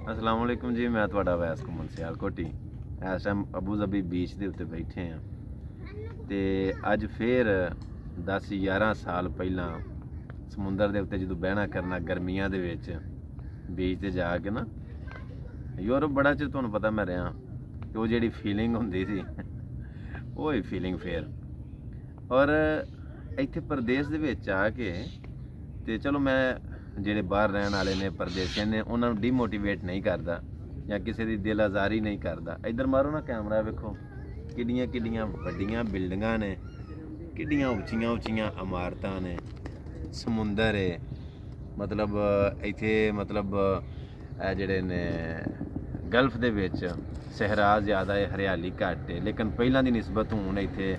अस्सलाम वालेकुम जी। मैं ਤੁਹਾਡਾ ਵੈਸ ਘੁੰਮਣ ਸਿਆਲਕੋਟੀ ਇਸ ਟਾਈਮ ਅਬੂ ਜ਼ਬੀ ਬੀਚ ਦੇ ਉੱਤੇ ਬੈਠੇ ਹਾਂ ਤੇ ਅੱਜ ਫੇਰ 10-11 ਸਾਲ ਪਹਿਲਾਂ ਸਮੁੰਦਰ ਦੇ ਉੱਤੇ ਜਦੋਂ ਬਹਿਣਾ ਕਰਨਾ ਗਰਮੀਆਂ ਦੇ ਵਿੱਚ ਬੀਚ ਤੇ ਜਾ ਕੇ ਨਾ ਯੂਰਪ ਬੜਾ ਚਿਰ ਤੁਹਾਨੂੰ ਪਤਾ ਮੈਂ ਰਿਹਾ ਤੇ ਉਹ ਜਿਹੜੀ ਫੀਲਿੰਗ ਹੁੰਦੀ ਸੀ ਉਹ ਹੀ ਫੀਲਿੰਗ ਫੇਰ ਔਰ ਇੱਥੇ ਪ੍ਰਦੇਸ਼ ਦੇ ਵਿੱਚ ਆ ਕੇ ਤੇ ਚਲੋ ਮੈਂ ਜਿਹੜੇ ਬਾਹਰ ਰਹਿਣ ਵਾਲੇ ਨੇ ਪਰਦੇਸੀਆਂ ਨੇ ਉਹਨਾਂ ਨੂੰ ਡੀਮੋਟੀਵੇਟ ਨਹੀਂ ਕਰਦਾ ਜਾਂ ਕਿਸੇ ਦੀ ਦਿਲ ਆਜ਼ਾਰੀ ਨਹੀਂ ਕਰਦਾ। ਇੱਧਰ ਮਾਰੋ ਨਾ ਕੈਮਰਾ, ਵੇਖੋ ਕਿੱਡੀਆਂ ਕਿੱਡੀਆਂ ਵੱਡੀਆਂ ਬਿਲਡਿੰਗਾਂ ਨੇ, ਕਿੱਡੀਆਂ ਉੱਚੀਆਂ ਉੱਚੀਆਂ ਇਮਾਰਤਾਂ ਨੇ, ਸਮੁੰਦਰ ਹੈ। ਮਤਲਬ ਇੱਥੇ ਮਤਲਬ ਇਹ ਜਿਹੜੇ ਨੇ ਗਲਫ ਦੇ ਵਿੱਚ ਸਹਿਰਾ ਜ਼ਿਆਦਾ ਹੈ, ਹਰਿਆਲੀ ਘੱਟ ਹੈ, ਲੇਕਿਨ ਪਹਿਲਾਂ ਦੀ ਨਿਸਬਤ ਹੁਣ ਇੱਥੇ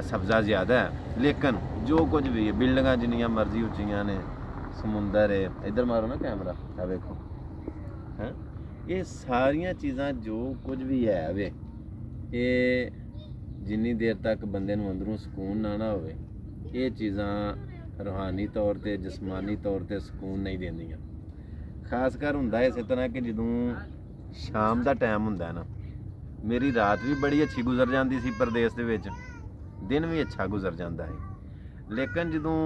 ਸਬਜ਼ਾ ਜ਼ਿਆਦਾ ਹੈ। ਲੇਕਿਨ ਜੋ ਕੁਝ ਵੀ ਹੈ, ਬਿਲਡਿੰਗਾਂ ਜਿੰਨੀਆਂ ਮਰਜ਼ੀ ਉੱਚੀਆਂ ਨੇ, ਸਮੁੰਦਰ है। इधर मारो ना कैमरा, आ देखो हैं ये सारिया चीज़ां जो कुछ भी है वे ये जिन्नी देर तक बंदे नूं अंदरों सुकून ना होवे ये चीज़ां रूहानी तौर पर जिसमानी तौर पर सुकून नहीं देंदियां। खासकर हुंदा इस तरह कि जदों शाम का टाइम हुंदा ना, मेरी रात भी बड़ी अच्छी गुजर जाती सी परदेस दे विच, दिन भी अच्छा गुजर जाता है। लेकिन जदों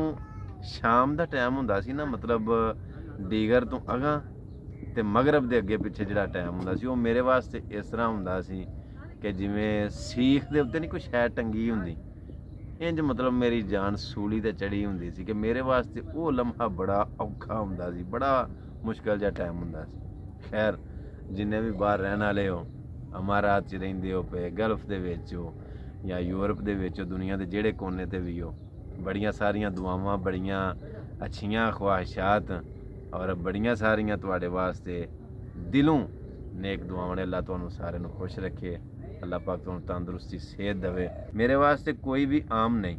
शाम का टाइम हुंदा सी ना, मतलब डीगर तो अगां ते मगरब के अगे पिछे जिहड़ा टाइम हुंदा सी, वो मेरे वास्ते इस तरह हुंदा सी कि जिवें सीख दे उत्ते नहीं कोई शै टंगी हुंदी, इंज मतलब मेरी जान सूली ते चढ़ी हुंदी सी कि मेरे वास्ते वो लम्हा बड़ा औखा हुंदा सी, बड़ा मुश्किल जिहा टाइम हुंदा सी। खैर जिन्ने भी बाहर रहने वाले हो, अमारात च रहिंदे हो पे, गल्फ दे विच हो या यूरोप दे विच हो, दुनिया के जिहड़े कोने ते भी हो, बड़ियां सारियां दुआवां, बड़ियां अच्छियां ख्वाहिशात और बड़ियां सारियां तुहाडे वास्ते दिलों नेक दुआवां ने। अल्लाह तुहानूं सारिआं नूं खुश रखे, अल्लाह पाक तुहानूं तंदुरुस्ती सेहत देवे। मेरे वास्ते कोई भी आम नहीं,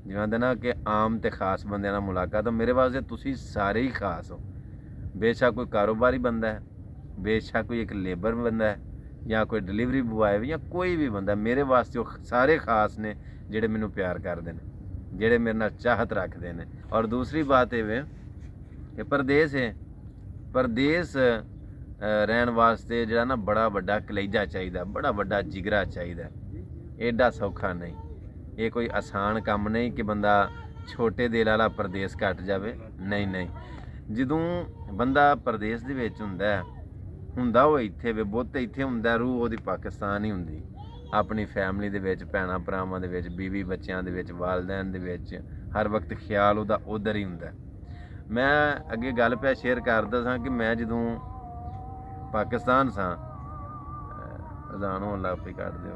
जिवें आंदे ना कि आम ते खास बंदे नाल मुलाकात, मेरे वास्ते तुसीं सारे ही खास हो। बेशक कोई कारोबारी बंदा है, बेशक कोई एक लेबर बंदा है या कोई डिलीवरी बॉय है या कोई भी बंदा, मेरे वास्ते वो सारे खास ने जिहड़े मैनूं प्यार करदे ने, ਜਿਹੜੇ ਮੇਰੇ ਨਾਲ ਚਾਹਤ ਰੱਖਦੇ ਨੇ। ਔਰ ਦੂਸਰੀ ਬਾਤ ਇਹ ਵੇ ਕਿ ਪਰਦੇਸ ਹੈ, ਪਰਦੇਸ ਰਹਿਣ ਵਾਸਤੇ ਜਿਹੜਾ ਨਾ ਬੜਾ ਵੱਡਾ ਕਲੇਜਾ ਚਾਹੀਦਾ, ਬੜਾ ਵੱਡਾ ਜਿਗਰਾ ਚਾਹੀਦਾ, ਐਡਾ ਸੌਖਾ ਨਹੀਂ। ਇਹ ਕੋਈ ਆਸਾਨ ਕੰਮ ਨਹੀਂ ਕਿ ਬੰਦਾ ਛੋਟੇ ਦਿਲ ਵਾਲਾ ਪਰਦੇਸ ਕੱਟ ਜਾਵੇ, ਨਹੀਂ ਨਹੀਂ। ਜਦੋਂ ਬੰਦਾ ਪਰਦੇਸ ਦੇ ਵਿੱਚ ਹੁੰਦਾ ਉਹ ਇੱਥੇ ਵੇ, ਬਹੁਤ ਇੱਥੇ ਹੁੰਦਾ, ਰੂਹ ਉਹਦੀ ਪਾਕਿਸਤਾਨ ਹੀ ਹੁੰਦੀ, अपनी फैमिली दे विच, भैणां भरावां दे विच, बीवी बच्चों दे विच, वालदैन दे विच, हर वक्त ख्याल उहदा उधर ही हुंदा। मैं अगे गल पिया शेयर करदा सां कि मैं जदों पाकिस्तान सां, अज़ान होण लग पई, कट दिओ।